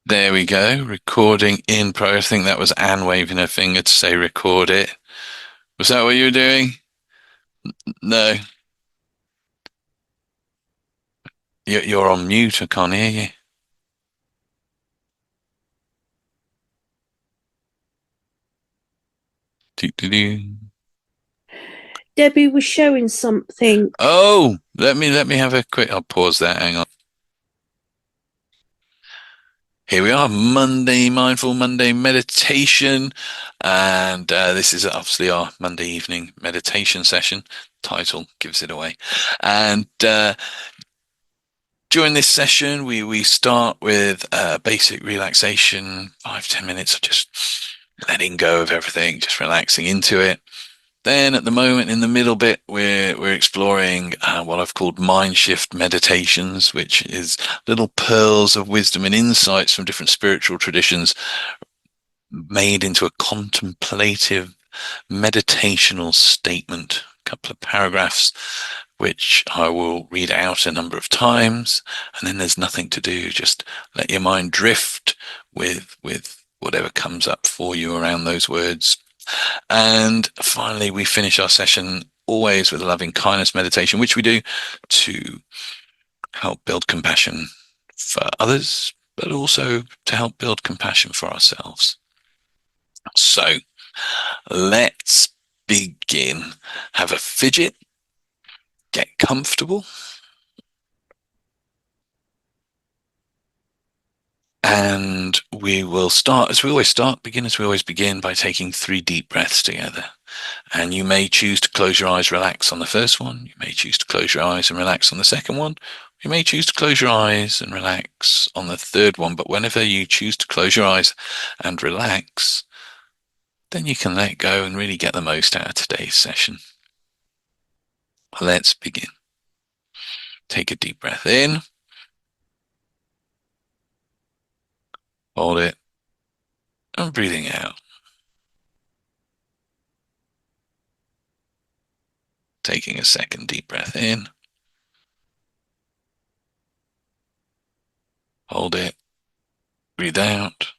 There we go. Recording in progress. I think that was Anne waving her finger to say record it. Was that what you were doing? No, you're on mute. I can't hear you. Do, do, do. Debbie was showing something. Oh, let me have a quick. I'll pause that. Hang on. Here we are, Monday Mindful Monday meditation, and this is obviously our Monday evening meditation session. Title gives it away, and during this session, we start with basic relaxation, 5-10 minutes of just letting go of everything, just relaxing into it. Then at the moment, in the middle bit, we're exploring what I've called mind shift meditations, which is little pearls of wisdom and insights from different spiritual traditions made into a contemplative meditational statement, a couple of paragraphs, which I will read out a number of times. And then there's nothing to do. Just let your mind drift with whatever comes up for you around those words. And finally, we finish our session always with a loving kindness meditation, which we do to help build compassion for others, but also to help build compassion for ourselves. So let's begin. Have a fidget, get comfortable, and we will start as we always start, begin as we always begin by taking 3 deep breaths together. And you may choose to close your eyes, relax on the first one. You may choose to close your eyes and relax on the second one. You may choose to close your eyes and relax on the third one. But whenever you choose to close your eyes and relax, then you can let go and really get the most out of today's session. Let's begin. Take a deep breath in, hold it, and breathing out. Taking a second deep breath in, hold it, breathe out.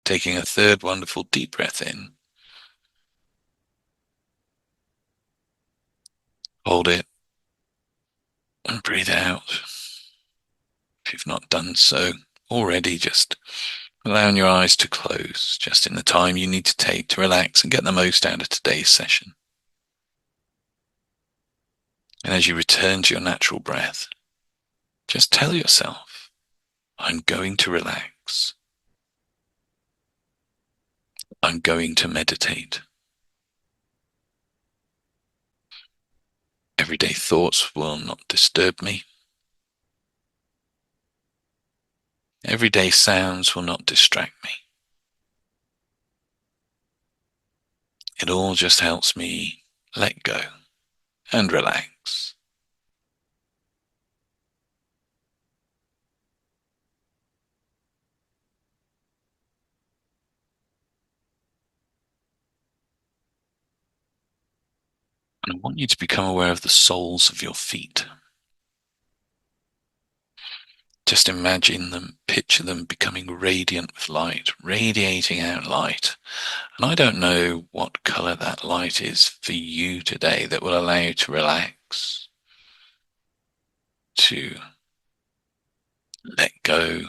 Taking a third wonderful deep breath in, hold it, and breathe out. If you've not done so already, just allowing your eyes to close just in the time you need to take to relax and get the most out of today's session. And as you return to your natural breath, just tell yourself, I'm going to relax. I'm going to meditate. Everyday thoughts will not disturb me. Everyday sounds will not distract me. It all just helps me let go and relax. And I want you to become aware of the soles of your feet. Just imagine them, picture them becoming radiant with light, radiating out light. And I don't know what color that light is for you today that will allow you to relax, to let go,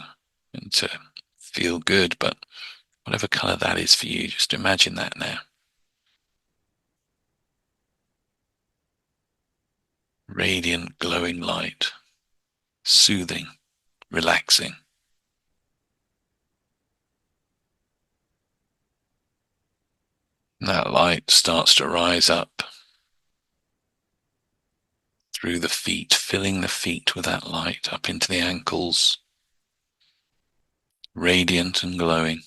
and to feel good. But whatever color that is for you, just imagine that now. Radiant, glowing light, soothing, relaxing. And that light starts to rise up through the feet, filling the feet with that light up into the ankles, radiant and glowing.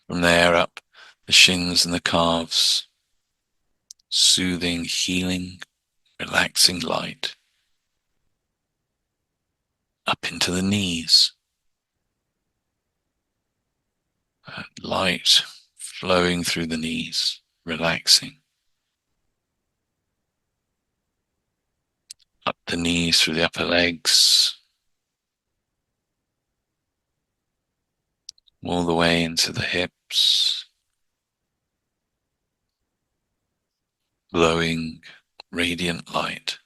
From there up the shins and the calves, soothing, healing, relaxing light. Up into the knees, light flowing through the knees, relaxing. up the knees through the upper legs, all the way into the hips, glowing, radiant light.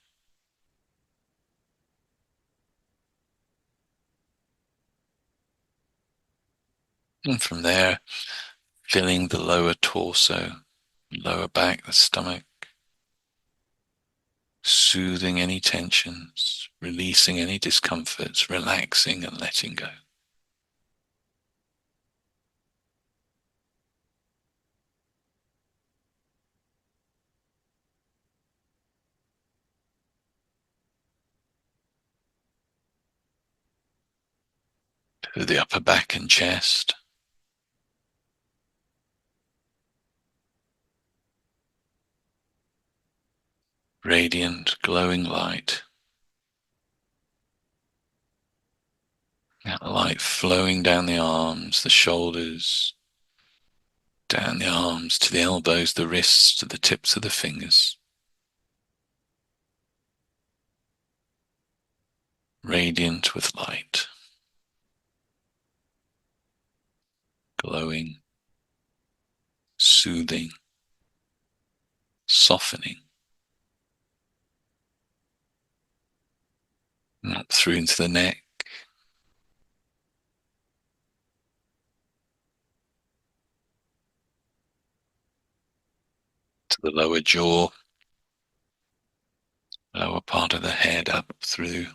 And from there, filling the lower torso, lower back, the stomach, soothing any tensions, releasing any discomforts, relaxing and letting go. To the upper back and chest, radiant, glowing light. That light flowing down the arms, the shoulders, down the arms to the elbows, the wrists, to the tips of the fingers. Radiant with light, glowing, soothing, softening. And up through into the neck, to the lower jaw, lower part of the head, up through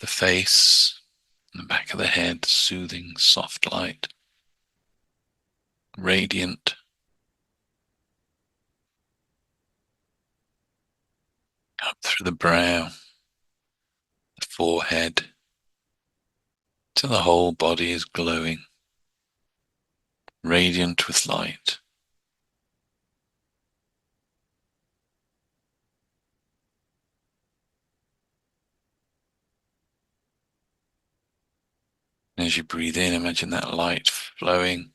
the face, the back of the head, soothing, soft light, radiant, up through the brow, the forehead, till the whole body is glowing, radiant with light. And as you breathe in, imagine that light flowing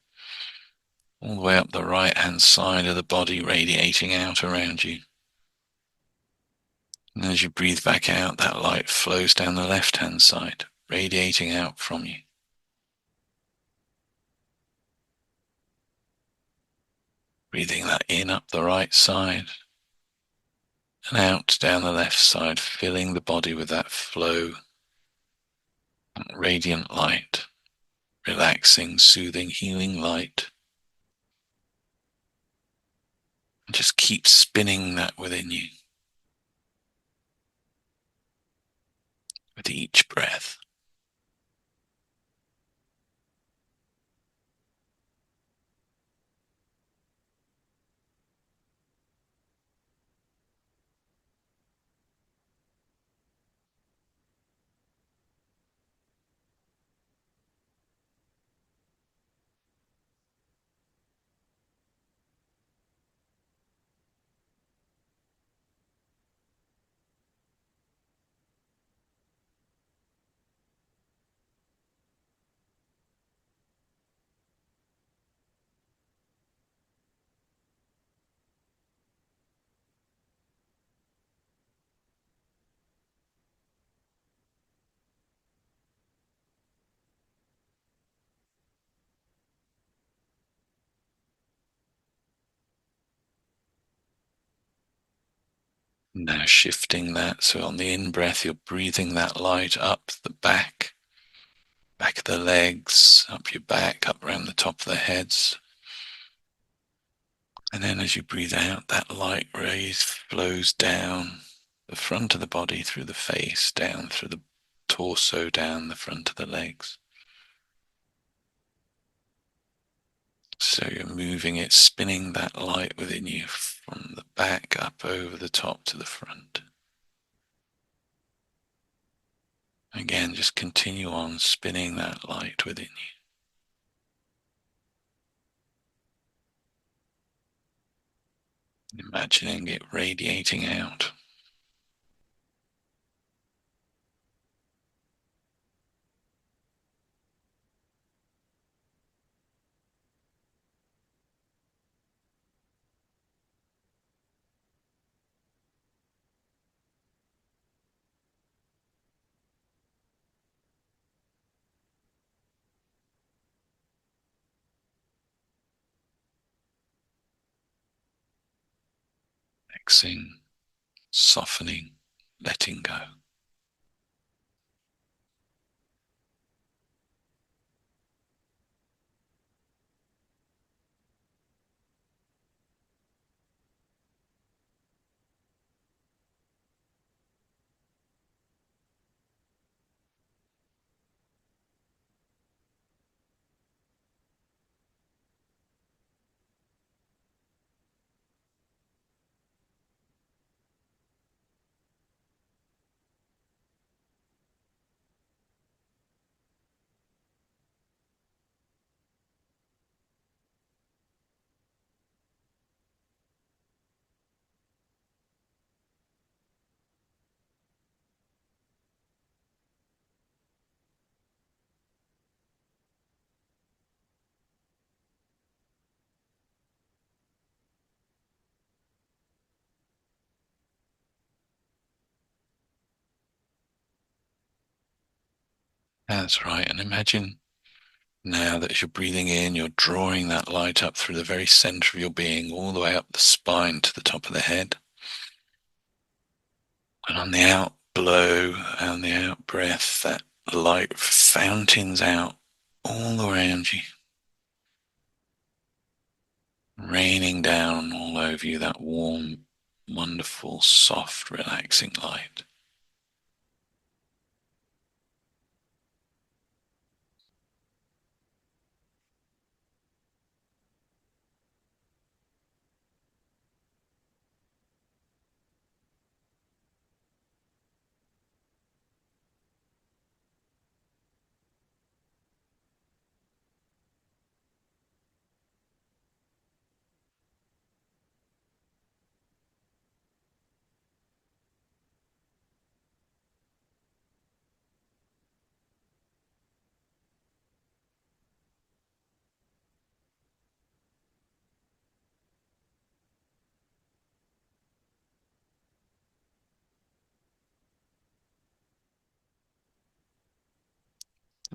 all the way up the right hand side of the body, radiating out around you. And as you breathe back out, that light flows down the left hand side, radiating out from you. Breathing that in up the right side and out down the left side, filling the body with that flow, radiant light, relaxing, soothing, healing light. And just keep spinning that within you with each breath. Now shifting that, so on the in-breath, you're breathing that light up the back of the legs, up your back, up around the top of the heads. And then as you breathe out, that light rays flows down the front of the body, through the face, down through the torso, down the front of the legs. So you're moving it, spinning that light within you from the back up over the top to the front. Again, just continue on spinning that light within you, imagining it radiating out. Relaxing, softening, letting go. That's right. And imagine now that as you're breathing in, you're drawing that light up through the very center of your being, all the way up the spine to the top of the head. And on the out blow and the out breath, that light fountains out all around you, raining down all over you, that warm, wonderful, soft, relaxing light.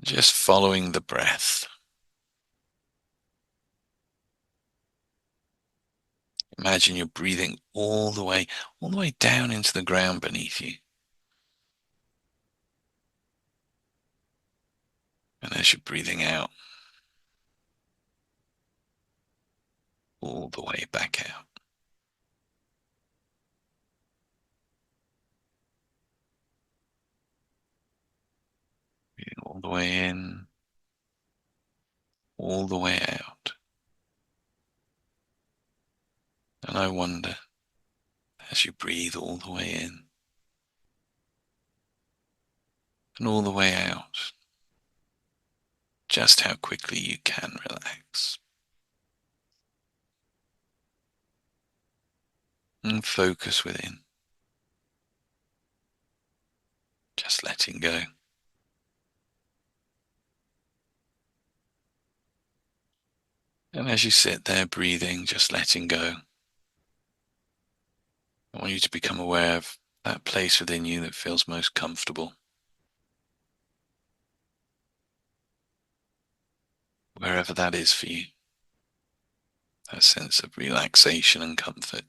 Just following the breath. Imagine you're breathing all the way down into the ground beneath you. And as you're breathing out, all the way back out. Breathing all the way in, all the way out. And I wonder, as you breathe all the way in and all the way out, just how quickly you can relax. And focus within, just letting go. And as you sit there breathing, just letting go, I want you to become aware of that place within you that feels most comfortable, wherever that is for you, that sense of relaxation and comfort.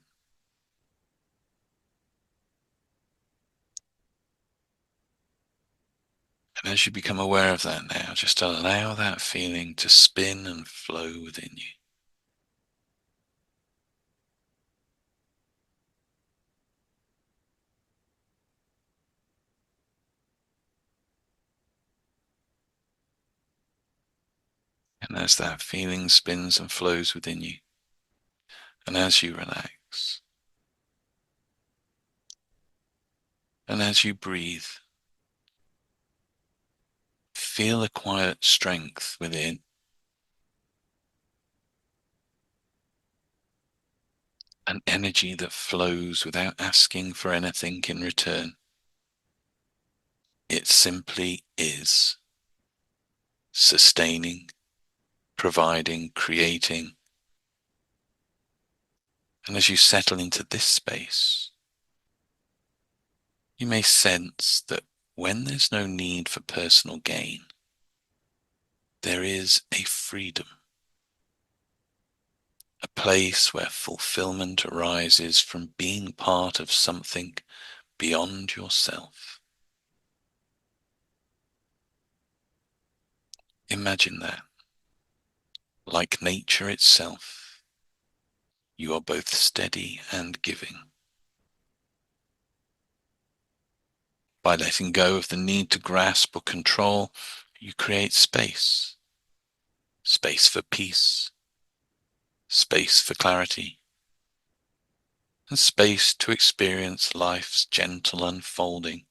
And as you become aware of that now, just allow that feeling to spin and flow within you. And as that feeling spins and flows within you, and as you relax, and as you breathe, feel a quiet strength within, an energy that flows without asking for anything in return. It simply is, sustaining, providing, creating. And as you settle into this space, you may sense that when there's no need for personal gain, there is a freedom, a place where fulfillment arises from being part of something beyond yourself. Imagine that, like nature itself, you are both steady and giving. By letting go of the need to grasp or control, you create space. Space for peace, space for clarity, and space to experience life's gentle unfolding.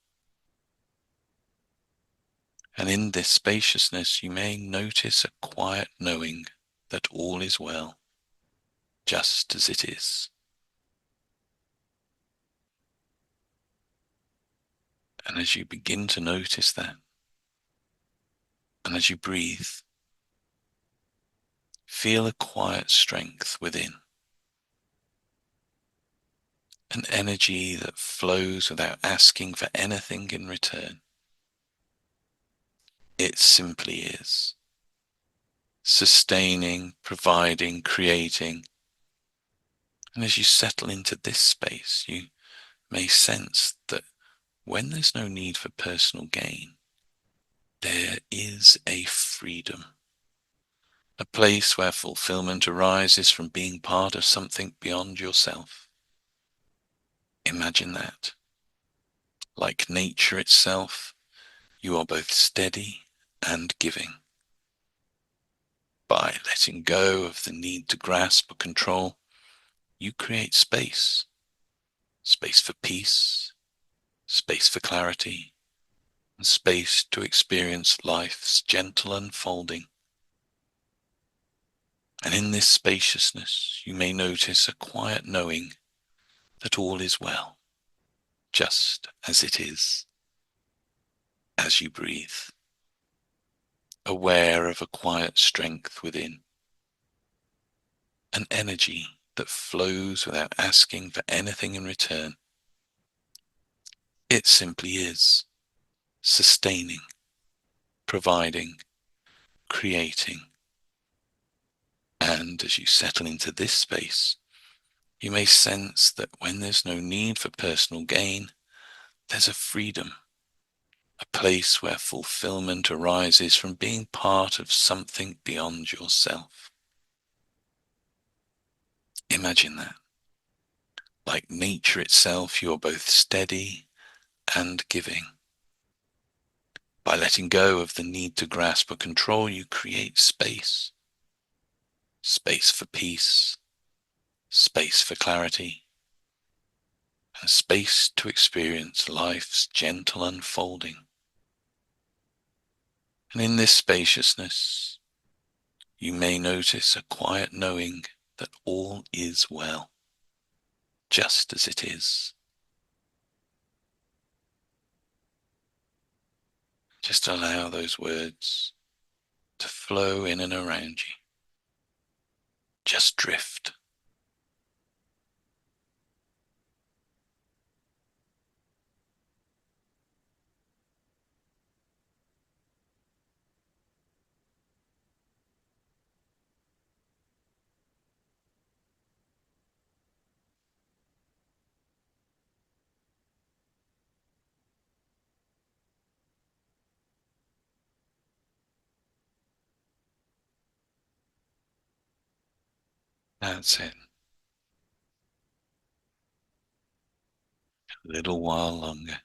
And in this spaciousness, you may notice a quiet knowing that all is well, just as it is. And as you begin to notice that, and as you breathe, feel a quiet strength within, an energy that flows without asking for anything in return. It simply is, sustaining, providing, creating. And as you settle into this space, you may sense that when there's no need for personal gain, there is a freedom, a place where fulfillment arises from being part of something beyond yourself. Imagine that. Like nature itself, you are both steady and giving. By letting go of the need to grasp or control, you create space. Space for peace, space for clarity, and space to experience life's gentle unfolding. And in this spaciousness, you may notice a quiet knowing that all is well, just as it is. As you breathe, aware of a quiet strength within, an energy that flows without asking for anything in return. It simply is, sustaining, providing, creating. And as you settle into this space, you may sense that when there's no need for personal gain, there's a freedom, a place where fulfillment arises from being part of something beyond yourself. Imagine that. Like nature itself, you are both steady and giving. By letting go of the need to grasp or control, you create space. Space for peace, space for clarity, and space to experience life's gentle unfolding. And in this spaciousness, you may notice a quiet knowing that all is well, just as it is. Just allow those words to flow in and around you. Just drift. That's it. A little while longer.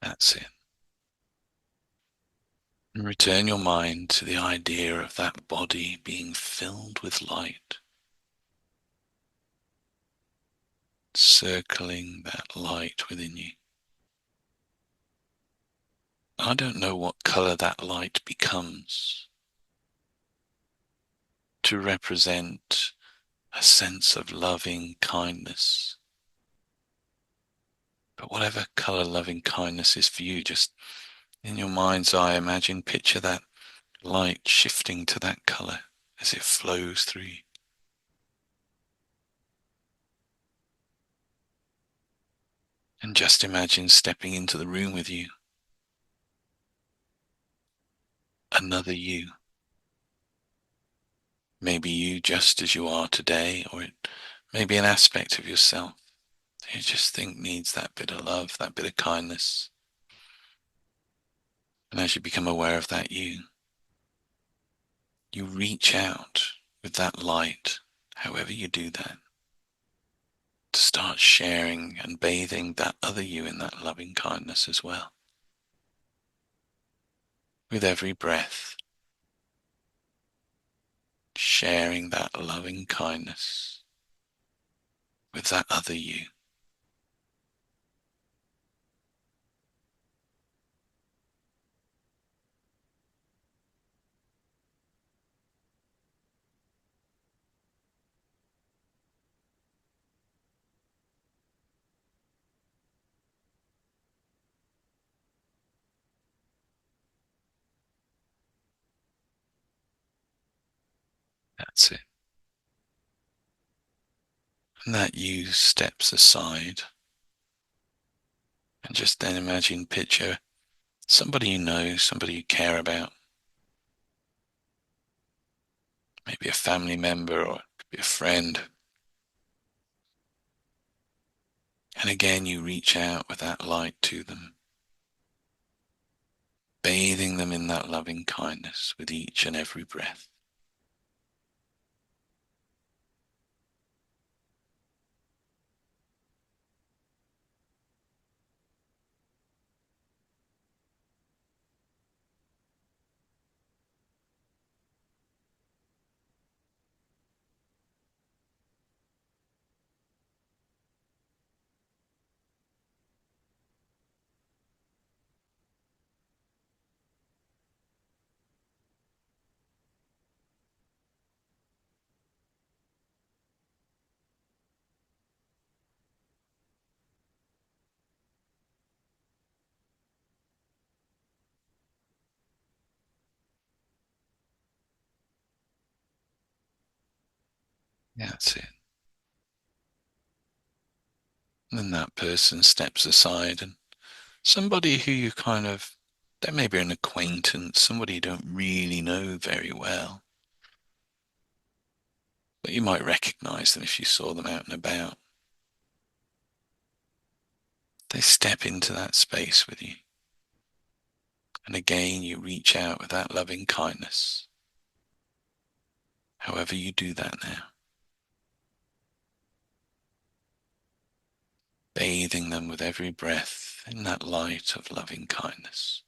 That's it. And return your mind to the idea of that body being filled with light, circling that light within you. I don't know what color that light becomes to represent a sense of loving kindness. But whatever color loving kindness is for you, just in your mind's eye, imagine, picture that light shifting to that color as it flows through you. And just imagine stepping into the room with you, another you. Maybe you just as you are today, or it may be an aspect of yourself that you just think needs that bit of love, that bit of kindness. And as you become aware of that you reach out with that light, however you do that, to start sharing and bathing that other you in that loving kindness as well. With every breath, sharing that loving kindness with that other you. That's it. And that you steps aside, and just then imagine, picture somebody you know, somebody you care about, maybe a family member or it could be a friend. And again, you reach out with that light to them, bathing them in that loving kindness with each and every breath. That's it. And then that person steps aside, and somebody who you kind of, they may be an acquaintance, somebody you don't really know very well, but you might recognize them if you saw them out and about. They step into that space with you. And again, you reach out with that loving kindness. However you do that now, bathing them with every breath in that light of loving kindness.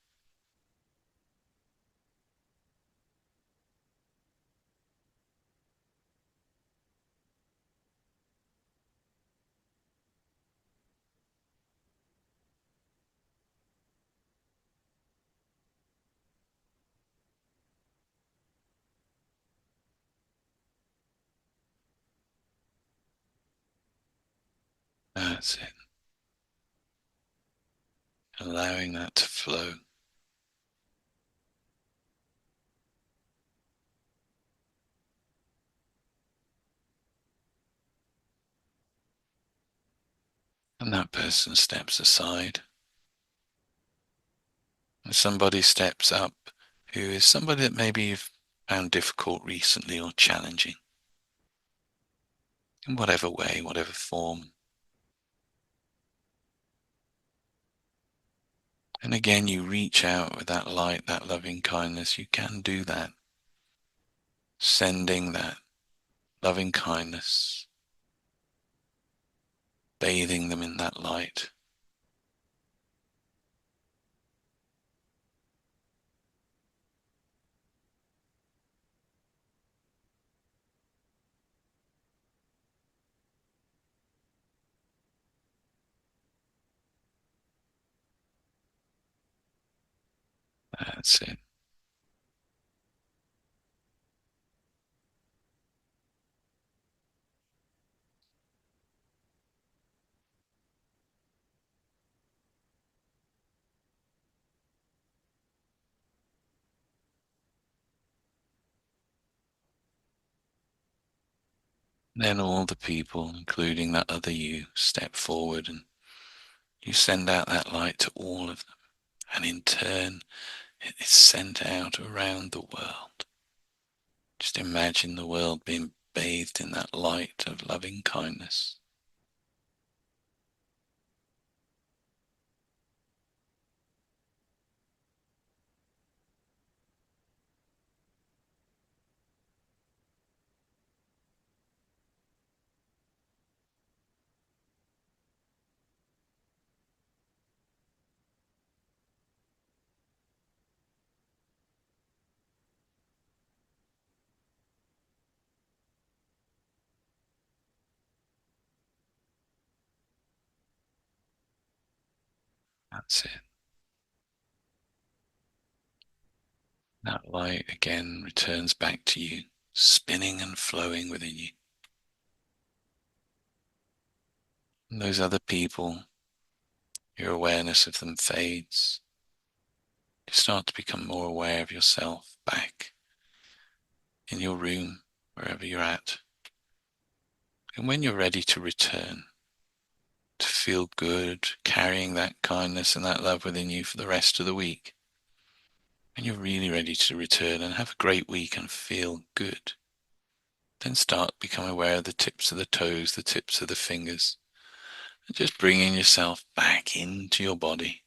That's it. Allowing that to flow. And that person steps aside. And somebody steps up who is somebody that maybe you've found difficult recently or challenging in whatever way, whatever form. And again, you reach out with that light, that loving kindness. You can do that, sending that loving kindness, bathing them in that light. That's it. Then all the people, including that other you, step forward and you send out that light to all of them. And in turn, it is sent out around the world. Just imagine the world being bathed in that light of loving kindness. That's it. That light again returns back to you, spinning and flowing within you. And those other people, your awareness of them fades. You start to become more aware of yourself back in your room, wherever you're at. And when you're ready to return, to feel good, carrying that kindness and that love within you for the rest of the week, when you're really ready to return and have a great week and feel good, then start becoming aware of the tips of the toes, the tips of the fingers, and just bringing yourself back into your body.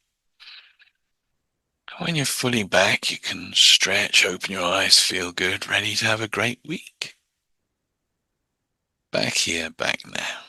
And when you're fully back, you can stretch, open your eyes, feel good, ready to have a great week. Back here, back now.